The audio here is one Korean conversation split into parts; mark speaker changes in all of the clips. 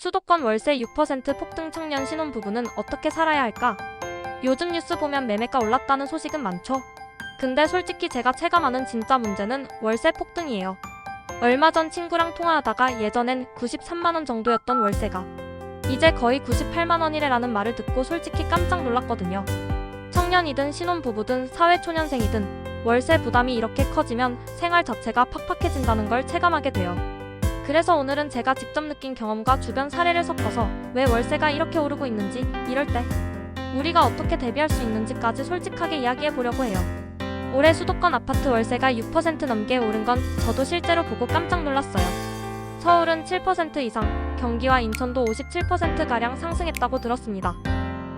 Speaker 1: 수도권 월세 6% 폭등 청년 신혼부부는 어떻게 살아야 할까? 요즘 뉴스 보면 매매가 올랐다는 소식은 많죠. 근데 솔직히 제가 체감하는 진짜 문제는 월세 폭등이에요. 얼마 전 친구랑 통화하다가 예전엔 93만원 정도였던 월세가 이제 거의 98만원이래라는 말을 듣고 솔직히 깜짝 놀랐거든요. 청년이든 신혼부부든 사회초년생이든 월세 부담이 이렇게 커지면 생활 자체가 팍팍해진다는 걸 체감하게 돼요. 그래서 오늘은 제가 직접 느낀 경험과 주변 사례를 섞어서 왜 월세가 이렇게 오르고 있는지, 이럴 때 우리가 어떻게 대비할 수 있는지까지 솔직하게 이야기해 보려고 해요. 올해 수도권 아파트 월세가 6% 넘게 오른 건 저도 실제로 보고 깜짝 놀랐어요. 서울은 7% 이상, 경기와 인천도 57%가량 상승했다고 들었습니다.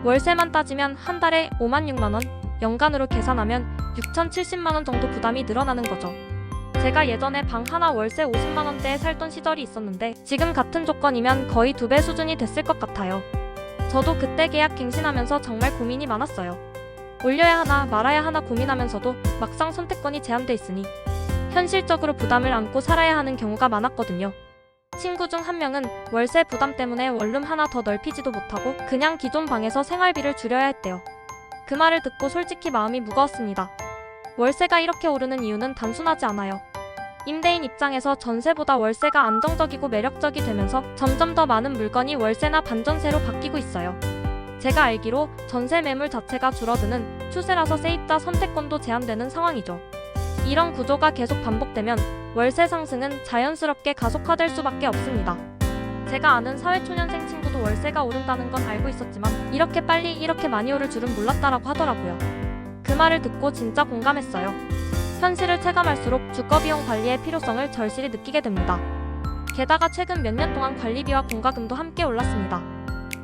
Speaker 1: 월세만 따지면 한 달에 5만 6만 원, 연간으로 계산하면 6,070만원 정도 부담이 늘어나는 거죠. 제가 예전에 방 하나 월세 50만원대에 살던 시절이 있었는데 지금 같은 조건이면 거의 2배 수준이 됐을 것 같아요. 저도 그때 계약 갱신하면서 정말 고민이 많았어요. 올려야 하나 말아야 하나 고민하면서도 막상 선택권이 제한돼 있으니 현실적으로 부담을 안고 살아야 하는 경우가 많았거든요. 친구 중 한 명은 월세 부담 때문에 원룸 하나 더 넓히지도 못하고 그냥 기존 방에서 생활비를 줄여야 했대요. 그 말을 듣고 솔직히 마음이 무거웠습니다. 월세가 이렇게 오르는 이유는 단순하지 않아요. 임대인 입장에서 전세보다 월세가 안정적이고 매력적이 되면서 점점 더 많은 물건이 월세나 반전세로 바뀌고 있어요. 제가 알기로 전세 매물 자체가 줄어드는 추세라서 세입자 선택권도 제한되는 상황이죠. 이런 구조가 계속 반복되면 월세 상승은 자연스럽게 가속화될 수밖에 없습니다. 제가 아는 사회초년생 친구도 월세가 오른다는 건 알고 있었지만 이렇게 빨리 이렇게 많이 오를 줄은 몰랐다라고 하더라고요. 그 말을 듣고 진짜 공감했어요. 현실을 체감할수록 주거비용 관리의 필요성을 절실히 느끼게 됩니다. 게다가 최근 몇 년 동안 관리비와 공과금도 함께 올랐습니다.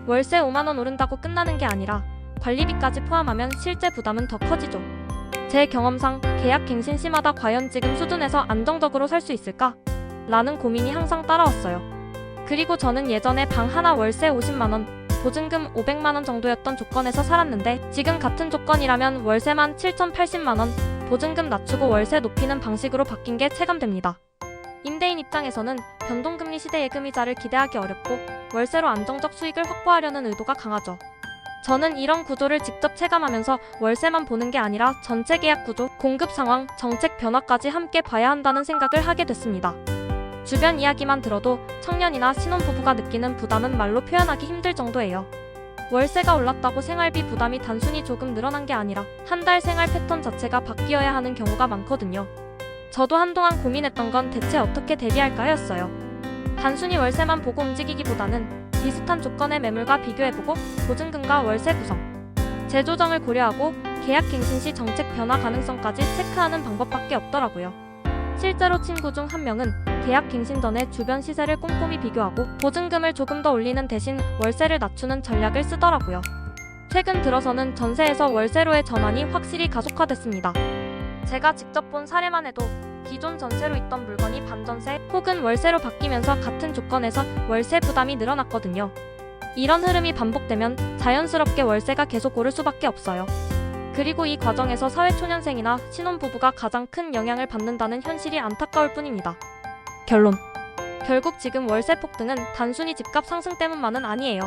Speaker 1: 월세 5만원 오른다고 끝나는 게 아니라 관리비까지 포함하면 실제 부담은 더 커지죠. 제 경험상 계약 갱신 시마다 과연 지금 수준에서 안정적으로 살 수 있을까? 라는 고민이 항상 따라왔어요. 그리고 저는 예전에 방 하나 월세 50만원, 보증금 500만원 정도였던 조건에서 살았는데 지금 같은 조건이라면 월세만 7,080만원, 보증금 낮추고 월세 높이는 방식으로 바뀐 게 체감됩니다. 임대인 입장에서는 변동금리 시대 예금이자를 기대하기 어렵고 월세로 안정적 수익을 확보하려는 의도가 강하죠. 저는 이런 구조를 직접 체감하면서 월세만 보는 게 아니라 전체 계약 구조, 공급 상황, 정책 변화까지 함께 봐야 한다는 생각을 하게 됐습니다. 주변 이야기만 들어도 청년이나 신혼부부가 느끼는 부담은 말로 표현하기 힘들 정도예요. 월세가 올랐다고 생활비 부담이 단순히 조금 늘어난 게 아니라 한 달 생활 패턴 자체가 바뀌어야 하는 경우가 많거든요. 저도 한동안 고민했던 건 대체 어떻게 대비할까였어요. 단순히 월세만 보고 움직이기보다는 비슷한 조건의 매물과 비교해보고 보증금과 월세 구성, 재조정을 고려하고 계약 갱신 시 정책 변화 가능성까지 체크하는 방법밖에 없더라고요. 실제로 친구 중 한 명은 계약 갱신 전에 주변 시세를 꼼꼼히 비교하고 보증금을 조금 더 올리는 대신 월세를 낮추는 전략을 쓰더라고요. 최근 들어서는 전세에서 월세로의 전환이 확실히 가속화됐습니다. 제가 직접 본 사례만 해도 기존 전세로 있던 물건이 반전세 혹은 월세로 바뀌면서 같은 조건에서 월세 부담이 늘어났거든요. 이런 흐름이 반복되면 자연스럽게 월세가 계속 오를 수밖에 없어요. 그리고 이 과정에서 사회초년생이나 신혼부부가 가장 큰 영향을 받는다는 현실이 안타까울 뿐입니다. 결론. 결국 지금 월세 폭등은 단순히 집값 상승 때문만은 아니에요.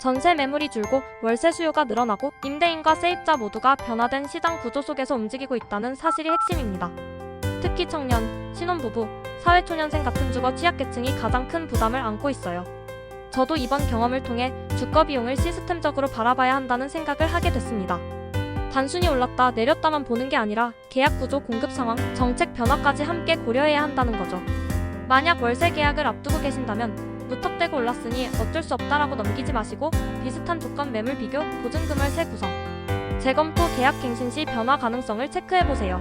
Speaker 1: 전세 매물이 줄고 월세 수요가 늘어나고 임대인과 세입자 모두가 변화된 시장 구조 속에서 움직이고 있다는 사실이 핵심입니다. 특히 청년, 신혼부부, 사회초년생 같은 주거 취약계층이 가장 큰 부담을 안고 있어요. 저도 이번 경험을 통해 주거 비용을 시스템적으로 바라봐야 한다는 생각을 하게 됐습니다. 단순히 올랐다 내렸다만 보는 게 아니라 계약 구조, 공급 상황, 정책 변화까지 함께 고려해야 한다는 거죠. 만약 월세 계약을 앞두고 계신다면 무턱대고 올랐으니 어쩔 수 없다라고 넘기지 마시고 비슷한 조건 매물 비교, 보증금 월세 구성, 재검토 계약 갱신 시 변화 가능성을 체크해보세요.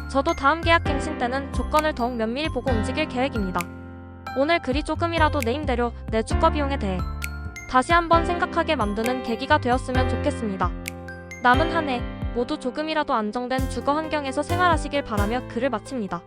Speaker 1: 저도 다음 계약 갱신 때는 조건을 더욱 면밀히 보고 움직일 계획입니다. 오늘 글이 조금이라도 내 임대료, 내 주거 비용에 대해 다시 한번 생각하게 만드는 계기가 되었으면 좋겠습니다. 남은 한 해 모두 조금이라도 안정된 주거 환경에서 생활하시길 바라며 글을 마칩니다.